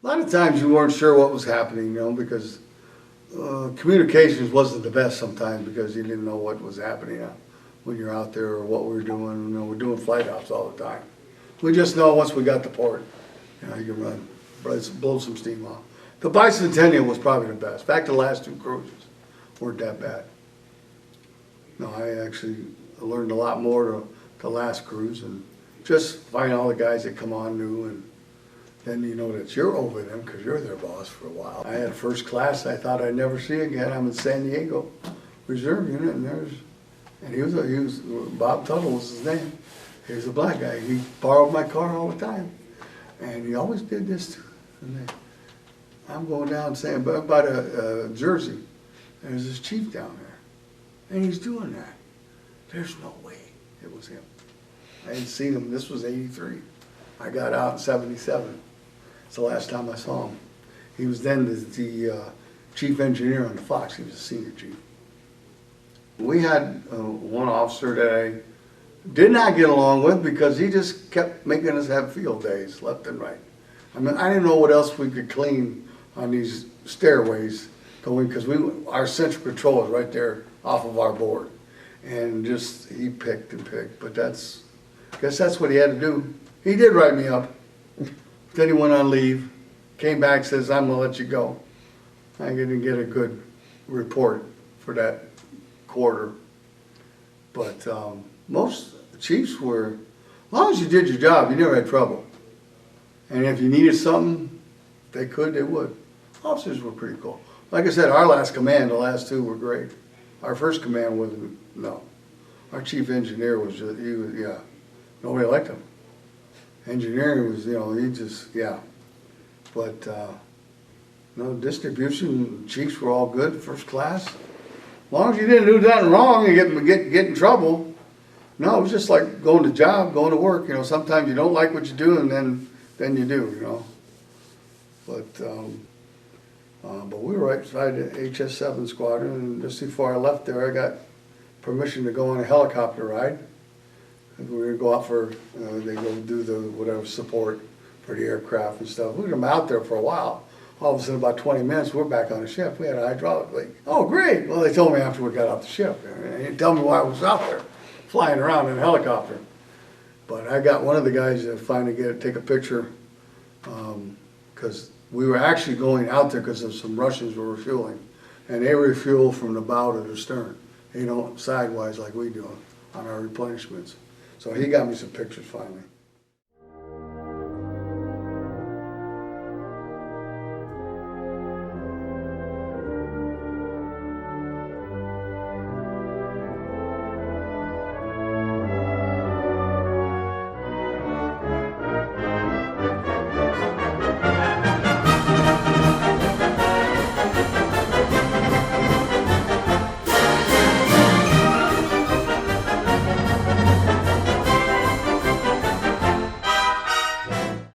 A lot of times you weren't sure what was happening, because communications wasn't the best sometimes because you didn't know what was happening when you're out there or what we were doing. We're doing flight ops all the time. We just know once we got the port, you can blow some steam off. The bicentennial was probably the best. In fact, the last two cruises weren't that bad. No, I actually learned a lot more the last cruise, and just find all the guys that come on new, and then you know that you're over them because you're their boss for a while. I had first class I thought I'd never see again. I'm in San Diego, reserve unit, and he was Bob Tuttle was his name. He was a black guy. He borrowed my car all the time, and he always did this too. And I'm going down saying about Jersey. There's this chief down there, and he's doing that. There's no way it was him. I hadn't seen him. This was '83. I got out in '77. It's the last time I saw him. He was then the chief engineer on the Fox. He was a senior chief. We had one officer that I did not get along with because he just kept making us have field days left and right. I mean, I didn't know what else we could clean on these stairways because our central control is right there off of our board. And just, he picked and picked, but I guess that's what he had to do. He did write me up. Then he went on leave, came back, says, I'm gonna let you go. I didn't get a good report for that quarter. But most chiefs were, as long as you did your job, you never had trouble. And if you needed something, they would. Officers were pretty cool. Like I said, our last command, the last two were great. Our first command wasn't, no. Our chief engineer was just, nobody liked him. Engineering was, he just, But, distribution, chiefs were all good, first class. As long as you didn't do nothing wrong and get in trouble. No, it was just like going to work. Sometimes you don't like what you do, and then you do, But we were right beside the HS-7 squadron, and just before I left there, I got permission to go on a helicopter ride. We were going to go out for, they go do the whatever support for the aircraft and stuff. We were out there for a while. All of a sudden, about 20 minutes, we're back on the ship. We had a hydraulic leak. Oh, great. Well, they told me after we got off the ship. They didn't tell me why I was out there, flying around in a helicopter. But I got one of the guys to finally take a picture, because we were actually going out there because of some Russians were refueling. And they refuel from the bow to the stern. They don't sidewise like we do on our replenishments. So he got me some pictures finally.